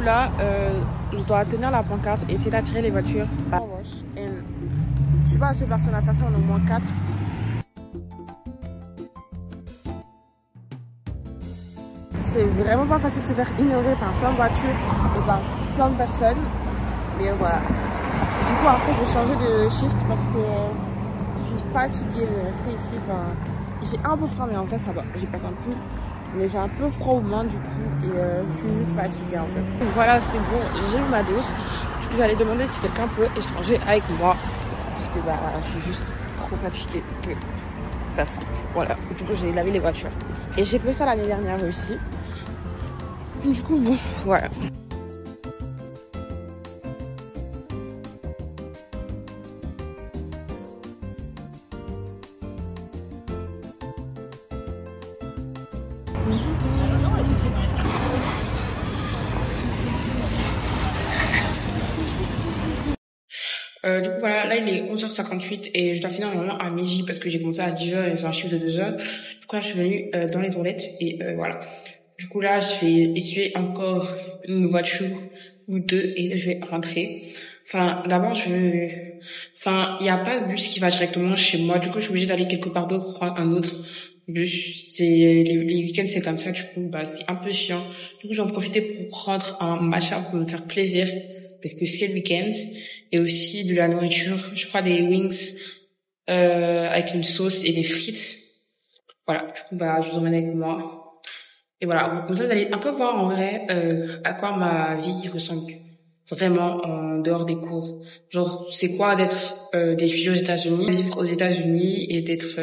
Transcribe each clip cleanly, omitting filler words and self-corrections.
coup là, je dois tenir la pancarte et essayer d'attirer les voitures. Et je suis pas la seule personne à faire ça, on est au moins 4. C'est vraiment pas facile de se faire ignorer par plein de voitures et par plein de personnes. Mais voilà. Du coup après je vais changer de shift parce que je suis fatiguée de rester ici. Enfin, il fait un peu froid mais en fait ça va, j'ai pas un peu. Mais j'ai un peu froid aux mains du coup et je suis juste fatiguée en fait. Voilà, c'est bon, j'ai eu ma dose. Du coup j'allais demander si quelqu'un peut échanger avec moi. Parce que bah je suis juste trop fatiguée de faire ça. Voilà, du coup j'ai lavé les voitures. Et j'ai fait ça l'année dernière aussi. Du coup bon, voilà. Du coup voilà, là il est 11h58 et je dois finir normalement à midi parce que j'ai commencé à 10h et c'est un chiffre de 2h. Du coup là je suis venue dans les toilettes et voilà. Du coup là je vais essuyer encore une voiture ou deux et je vais rentrer. Enfin d'abord enfin il n'y a pas de bus qui va directement chez moi. Du coup je suis obligée d'aller quelque part d'autre pour prendre un autre bus. C'est les week-ends c'est comme ça, du coup bah c'est un peu chiant. Du coup j'en profite pour prendre un matcha pour me faire plaisir parce que c'est le week-end. Et aussi de la nourriture, je crois des wings avec une sauce et des frites. Voilà, du coup bah je vous emmène avec moi. Et voilà, comme ça vous allez un peu voir en vrai à quoi ma vie ressemble vraiment en dehors des cours. Genre c'est quoi d'être d'étudier aux États-Unis, vivre aux États-Unis et d'être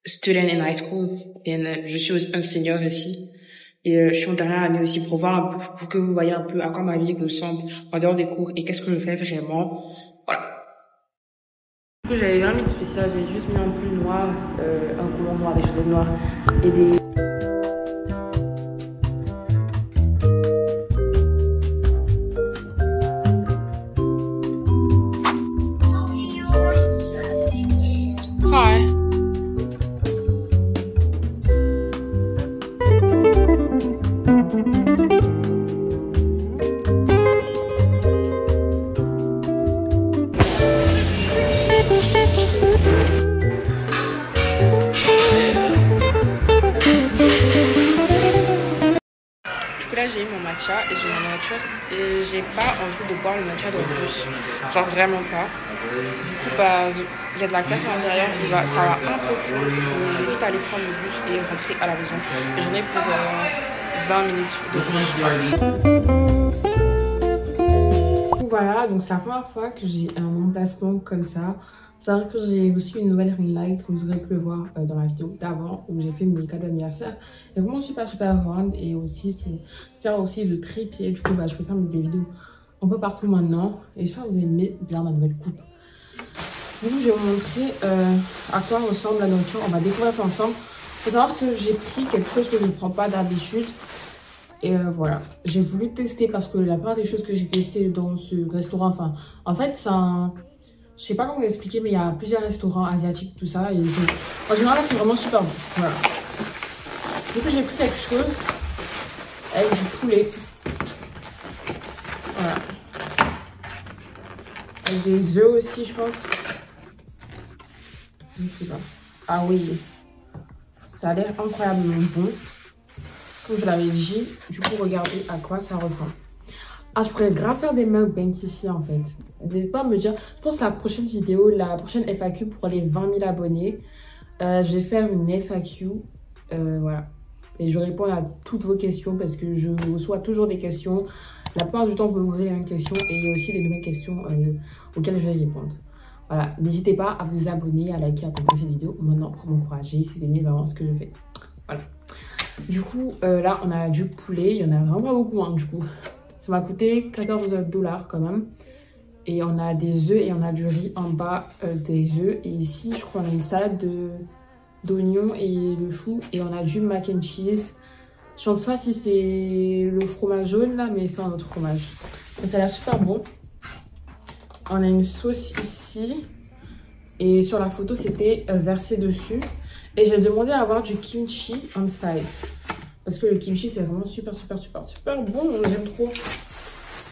student in high school. Et je suis un senior ici. Et je suis en dernière année aussi pour voir un peu, pour que vous voyez un peu à quoi ma vie ressemble en dehors des cours et qu'est-ce que je fais vraiment. Voilà. Du coup, j'avais rien mis de spécial, j'ai juste mis en plus noir, un collant noir, des choses noires et des... Hi. Là j'ai eu mon matcha et j'ai mon nourriture et j'ai pas envie de boire le matcha dans le bus, genre vraiment pas. Du coup bah il y a de la place à l'intérieur, ça va un peu fondre, mais je vais vite aller prendre le bus et rentrer à la maison. Et j'en ai pour 20 minutes de bus. Voilà, donc c'est la première fois que j'ai un emplacement comme ça. C'est vrai que j'ai aussi une nouvelle ring light, comme vous aurez pu le voir dans la vidéo d'avant où j'ai fait mes cadeaux d'anniversaire. Et vraiment super grande et aussi c'est sert aussi de trépied. Du coup bah, je peux faire des vidéos un peu partout maintenant. Et j'espère que vous aimez bien ma nouvelle coupe. Du coup je vais vous montrer à quoi ressemble la nourriture. On va découvrir ça ensemble. Il faut savoir que j'ai pris quelque chose que je ne prends pas d'habitude. Et voilà, j'ai voulu tester parce que la plupart des choses que j'ai testées dans ce restaurant, enfin en fait c'est un... Je sais pas comment vous expliquer, mais il y a plusieurs restaurants asiatiques, tout ça. Et en général, c'est vraiment super bon. Voilà. Du coup, j'ai pris quelque chose avec du poulet. Voilà. Avec des œufs aussi, je pense. Je sais pas. Ah oui. Ça a l'air incroyablement bon. Comme je l'avais dit, du coup, regardez à quoi ça ressemble. Ah, je pourrais grave faire des mukbangs ici en fait. N'hésitez pas à me dire. Je pense que la prochaine vidéo, la prochaine FAQ pour les 20 000 abonnés, je vais faire une FAQ. Voilà. Et je réponds à toutes vos questions parce que je reçois toujours des questions. La plupart du temps, vous me posez les mêmes questions et il y a aussi des nouvelles questions auxquelles je vais répondre. Voilà. N'hésitez pas à vous abonner, à liker, à commenter cette vidéo maintenant pour m'encourager si vous aimez vraiment ce que je fais. Voilà. Du coup, là, on a du poulet. Il y en a vraiment pas beaucoup, hein, du coup. Ça m'a coûté 14 $ quand même. Et on a des œufs et on a du riz en bas des œufs. Et ici, je crois qu'on a une salade d'oignons et de choux. Et on a du mac and cheese. Je ne sais pas si c'est le fromage jaune là, mais c'est un autre fromage. Mais ça a l'air super bon. On a une sauce ici. Et sur la photo, c'était versé dessus. Et j'ai demandé à avoir du kimchi on side. Parce que le kimchi, c'est vraiment super bon. J'aime trop.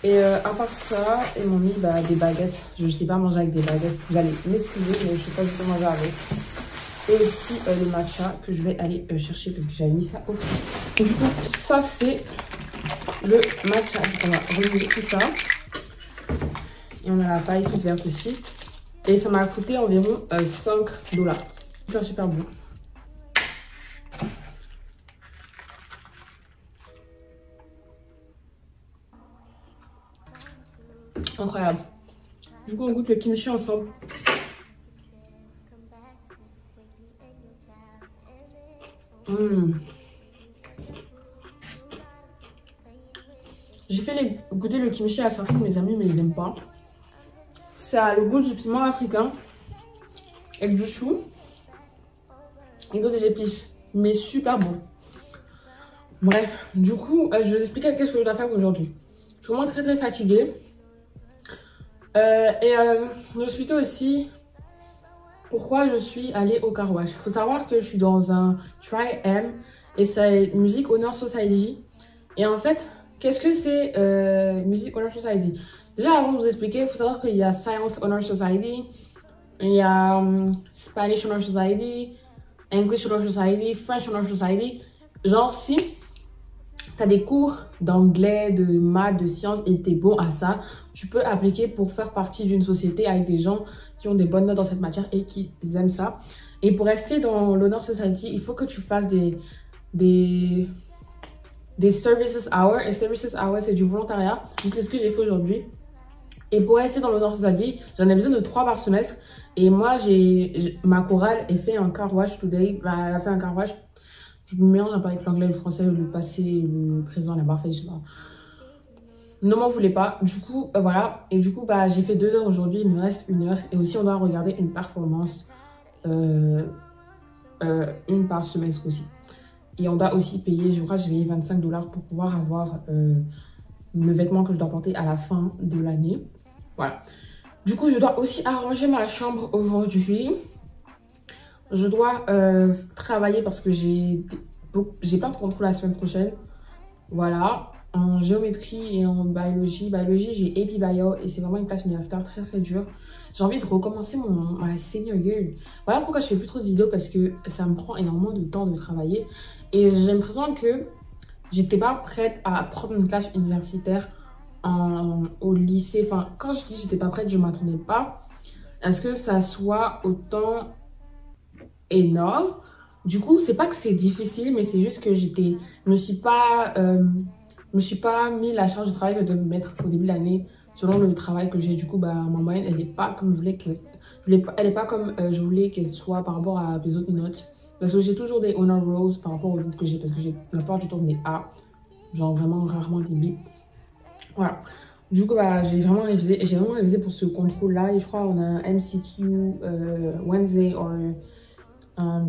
Et à part ça, ils m'ont mis des baguettes. Je sais pas manger avec des baguettes. Vous allez m'excuser, mais je sais pas du tout manger avec. Et aussi le matcha que je vais aller chercher parce que j'avais mis ça au fond. Du coup, ça c'est le matcha. On va remuer tout ça. Et on a la paille toute verte aussi. Et ça m'a coûté environ 5 $. Super bon. Incroyable. Du coup, on goûte le kimchi ensemble. J'ai fait goûter le kimchi à certains de mes amis, mais ils n'aiment pas. Ça a le goût du piment africain avec du chou et d'autres épices, mais super bon. Bref, du coup, je vais vous expliquer qu'est-ce que je dois faire aujourd'hui. Je suis vraiment très fatiguée. Je vais expliquer aussi pourquoi je suis allée au car wash. Il faut savoir que je suis dans un Try-M et c'est Music Honor Society. Et en fait, qu'est-ce que c'est Music Honor Society? Déjà, avant de vous expliquer, il faut savoir qu'il y a Science Honor Society, il y a Spanish Honor Society, English Honor Society, French Honor Society. Genre, si tu as des cours d'anglais, de maths, de sciences et tu es bon à ça, tu peux appliquer pour faire partie d'une société avec des gens qui ont des bonnes notes dans cette matière et qui aiment ça. Et pour rester dans l'Honor Society, il faut que tu fasses des services hours. Et services hours, c'est du volontariat. Donc, c'est ce que j'ai fait aujourd'hui. Et pour rester dans l'Honor Society, j'en ai besoin de 3 par semestre. Et moi, ma chorale a fait un car wash today. Elle a fait un car wash. Je me mélange un peu avec l'anglais, le français, le passé, le présent, la parfaite, je sais pas. Ne m'en voulez pas. Du coup, voilà. Et du coup, j'ai fait 2 heures aujourd'hui. Il me reste 1 heure. Et aussi, on doit regarder une performance. Une par semestre aussi. Et on doit aussi payer, je crois que j'ai payé 25 $ pour pouvoir avoir le vêtement que je dois porter à la fin de l'année. Voilà. Du coup, je dois aussi arranger ma chambre aujourd'hui. Je dois travailler parce que j'ai plein de contrôles la semaine prochaine. Voilà. En géométrie et en biologie. Biologie, j'ai épibio et c'est vraiment une classe universitaire très dure. J'ai envie de recommencer ma senior year. Voilà pourquoi je fais plus trop de vidéos, parce que ça me prend énormément de temps de travailler. Et j'ai l'impression que j'étais pas prête à prendre une classe universitaire au lycée. Enfin, quand je dis j'étais pas prête, je m'attendais pas à ce que ça soit autant énorme. Du coup, c'est pas que c'est difficile, mais c'est juste que je me suis pas mis la charge de travail que de me mettre au début de l'année selon le travail que j'ai. Du coup, ma moyenne, elle n'est pas comme je voulais elle est pas comme je voulais qu'elle soit par rapport à mes autres notes. Parce que j'ai toujours des honor rolls par rapport aux notes que j'ai, parce que j'ai la plupart du temps des A. Genre vraiment rarement des B. Voilà. Du coup, j'ai vraiment révisé. J'ai vraiment révisé pour ce contrôle-là. Et je crois qu'on a un MCQ Wednesday or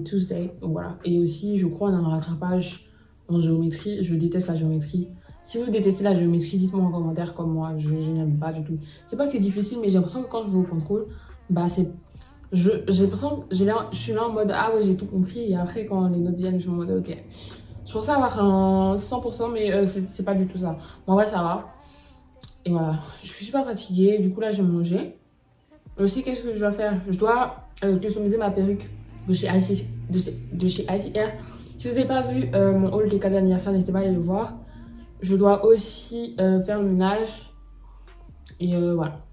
Tuesday. Donc voilà. Et aussi, je crois, on a un rattrapage en géométrie. Je déteste la géométrie. Si vous détestez la géométrie, dites-moi en commentaire comme moi. Je n'aime pas du tout. C'est pas que c'est difficile, mais j'ai l'impression que quand je vais au contrôle, j'ai l'impression que je suis là en mode ah ouais, j'ai tout compris. Et après, quand les notes viennent, je suis en mode ok. Je pensais avoir un 100%, mais c'est pas du tout ça. Bon, en vrai, ça va. Et voilà. Je suis super fatiguée. Du coup, là, je vais manger. Aussi, qu'est-ce que je dois faire? Je dois customiser ma perruque de chez ICR. Si vous n'avez pas vu mon haul des cadeaux d'anniversaire, n'hésitez pas à aller le voir. Je dois aussi faire le ménage. Et voilà.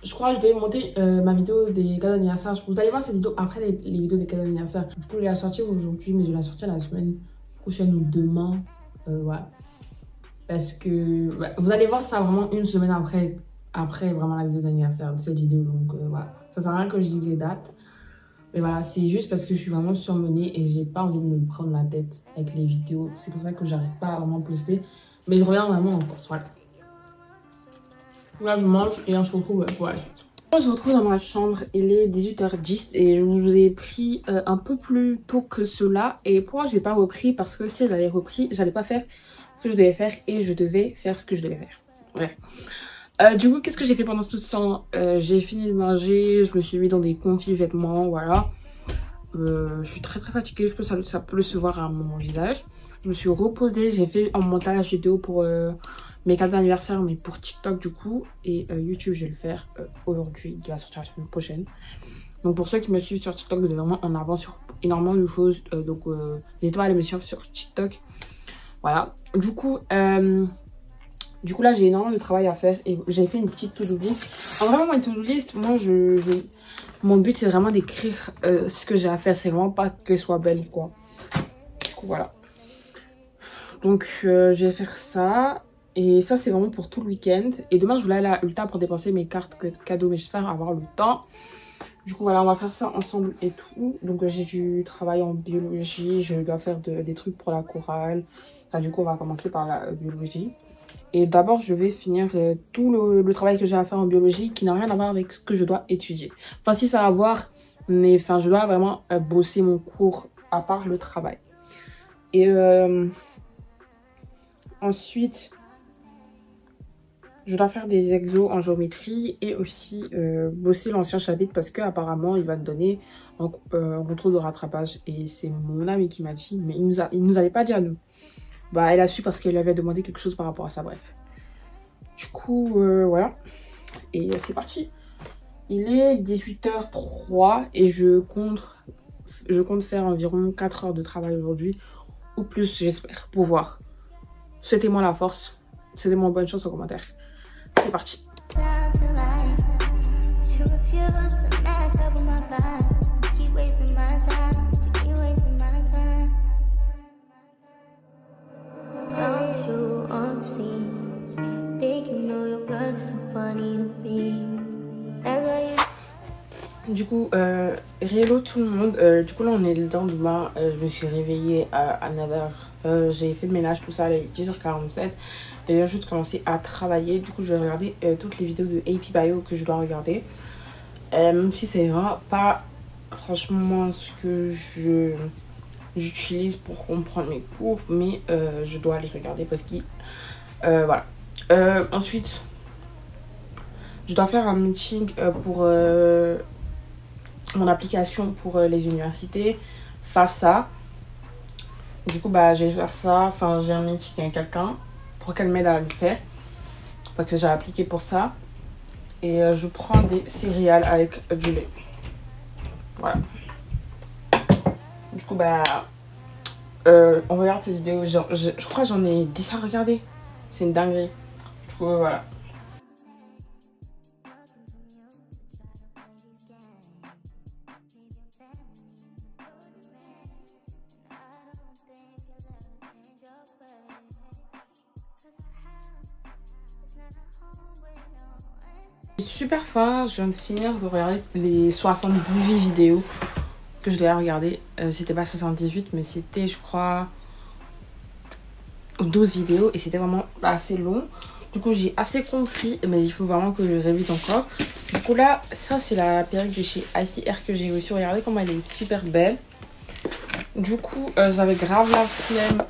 Je crois que je vais monter ma vidéo des cadeaux d'anniversaire. Vous allez voir cette vidéo après les vidéos des cadeaux d'anniversaire. Du coup, je vais la sortir aujourd'hui, mais je vais la sortir la semaine prochaine ou demain. Voilà. Parce que vous allez voir ça vraiment une semaine après vraiment la vidéo d'anniversaire de cette vidéo. Donc voilà. Ça sert à rien que je dise les dates. Mais voilà, c'est juste parce que je suis vraiment surmenée et j'ai pas envie de me prendre la tête avec les vidéos. C'est pour ça que j'arrive pas à vraiment poster. Mais je reviens vraiment en force. Voilà. Là, je mange et on se retrouve pour la suite. On se retrouve dans ma chambre. Il est 18h10 et je vous ai pris un peu plus tôt que cela. Et pourquoi j'ai pas repris? Parce que si j'avais repris, j'allais pas faire ce que je devais faire et je devais faire ce que je devais faire. Bref. Du coup, qu'est-ce que j'ai fait pendant tout ce temps? J'ai fini de manger, je me suis mis dans des confis vêtements, voilà. Je suis très fatiguée, je pense que ça peut se voir à mon visage. Je me suis reposée, j'ai fait un montage vidéo pour mes cadeaux d'anniversaire, mais pour TikTok du coup. Et YouTube, je vais le faire aujourd'hui, qui va sortir la semaine prochaine. Donc pour ceux qui me suivent sur TikTok, vous êtes vraiment en avance sur énormément de choses. Donc n'hésitez pas à aller me suivre sur TikTok. Voilà. Du coup là, j'ai énormément de travail à faire et j'ai fait une petite to-do list. En vraiment, une to-do list, moi, mon but, c'est vraiment d'écrire ce que j'ai à faire. C'est vraiment pas qu'elle soit belle, quoi. Du coup, voilà. Donc, je vais faire ça. Et ça, c'est vraiment pour tout le week-end. Et demain, je voulais aller à Ulta pour dépenser mes cartes cadeaux, mais j'espère avoir le temps. Du coup, voilà, on va faire ça ensemble et tout. Donc, j'ai du travail en biologie. Je dois faire des trucs pour la chorale. Enfin, du coup, on va commencer par la biologie. Et d'abord, je vais finir tout le travail que j'ai à faire en biologie qui n'a rien à voir avec ce que je dois étudier. Enfin, si ça a à voir, mais enfin, je dois vraiment bosser mon cours à part le travail. Et ensuite, je dois faire des exos en géométrie et aussi bosser l'ancien chapitre parce qu'apparemment, il va te donner un contrôle de rattrapage. Et c'est mon ami qui m'a dit, mais il nous avait pas dit à nous. Bah, elle a su parce qu'elle lui avait demandé quelque chose par rapport à ça, bref. Du coup, voilà. Et c'est parti. Il est 18h03 et je compte faire environ 4 heures de travail aujourd'hui. Ou plus, j'espère, pour voir. Souhaitez-moi la force. Souhaitez-moi bonne chance en commentaire. C'est parti. Du coup, hello tout le monde. Du coup, là, on est le lendemain. Je me suis réveillée à 9h. J'ai fait le ménage, tout ça, il est 10h47. Et j'ai juste commencé à travailler. Du coup, je vais regarder toutes les vidéos de AP Bio que je dois regarder. Même si c'est vraiment pas franchement ce que j'utilise pour comprendre mes cours. Mais je dois les regarder parce que voilà. Ensuite, je dois faire un meeting pour mon application pour les universités, FAFSA. Du coup, bah, je vais faire ça. Enfin, j'ai un meeting avec quelqu'un pour qu'elle m'aide à le faire. Parce que j'ai appliqué pour ça. Et je prends des céréales avec du lait. Voilà. Du coup, bah, on regarde cette vidéo. Genre, je crois que j'en ai 10 à regarder. C'est une dinguerie. Du coup, voilà. Super faim, je viens de finir de regarder les 78 vidéos que je devais regarder. C'était pas 78, mais c'était, je crois, 12 vidéos et c'était vraiment assez long. Du coup, j'ai assez compris, mais il faut vraiment que je révise encore. Du coup, là, ça, c'est la perruque de chez ICR que j'ai aussi. Regardez comment elle est super belle. Du coup, j'avais grave la flemme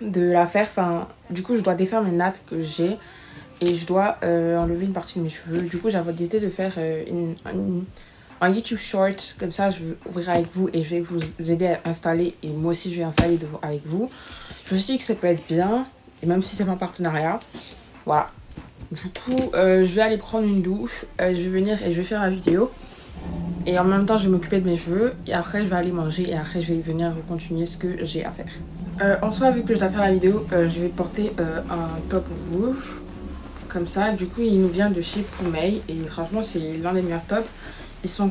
de la faire. Enfin, du coup, je dois défaire mes nattes que j'ai. Et je dois enlever une partie de mes cheveux. Du coup, j'avais décidé de faire un YouTube short. Comme ça, je vais ouvrir avec vous et je vais vous aider à installer. Et moi aussi, je vais installer avec vous. Je me suis dit que ça peut être bien. Et même si c'est pas un partenariat. Voilà. Du coup, je vais aller prendre une douche. Je vais venir et je vais faire la vidéo. Et en même temps, je vais m'occuper de mes cheveux. Et après, je vais aller manger. Et après, je vais venir continuer ce que j'ai à faire. En soi, vu que je dois faire la vidéo, je vais porter un top rouge. Comme ça, du coup, il nous vient de chez Poumei. Et franchement, c'est l'un des meilleurs tops. Ils sont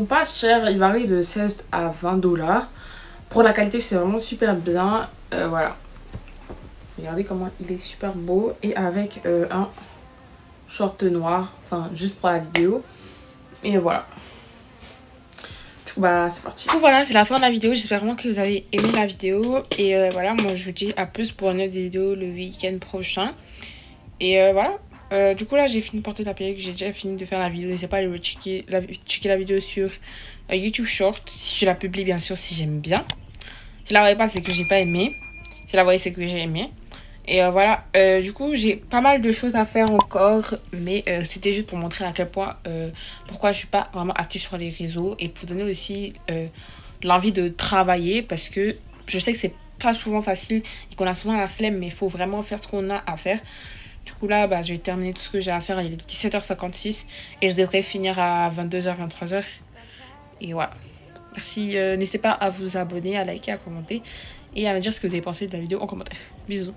pas chers. Ils varient de 16 à 20 $. Pour la qualité, c'est vraiment super bien. Voilà. Regardez comment il est super beau. Et avec un short noir. Enfin, juste pour la vidéo. Et voilà. Du coup, bah, c'est parti. Du coup, voilà, c'est la fin de la vidéo. J'espère vraiment que vous avez aimé la vidéo. Et voilà, moi, je vous dis à plus pour une autre vidéo le week-end prochain. Et voilà, du coup là j'ai fini de porter la perruque, j'ai déjà fini de faire la vidéo. N'hésitez pas à aller checker la vidéo sur YouTube Short, si je la publie bien sûr, si j'aime bien. Si la voyez pas, c'est que j'ai pas aimé. Si la voyez, c'est que j'ai aimé. Et voilà, du coup, j'ai pas mal de choses à faire encore, mais c'était juste pour montrer à quel point, pourquoi je suis pas vraiment active sur les réseaux et pour donner aussi l'envie de travailler parce que je sais que c'est pas souvent facile et qu'on a souvent la flemme, mais il faut vraiment faire ce qu'on a à faire. Du coup, là, bah, je vais terminer tout ce que j'ai à faire. Il est 17h56 et je devrais finir à 22h, 23h. Et voilà. Merci. N'hésitez pas à vous abonner, à liker, à commenter et à me dire ce que vous avez pensé de la vidéo en commentaire. Bisous.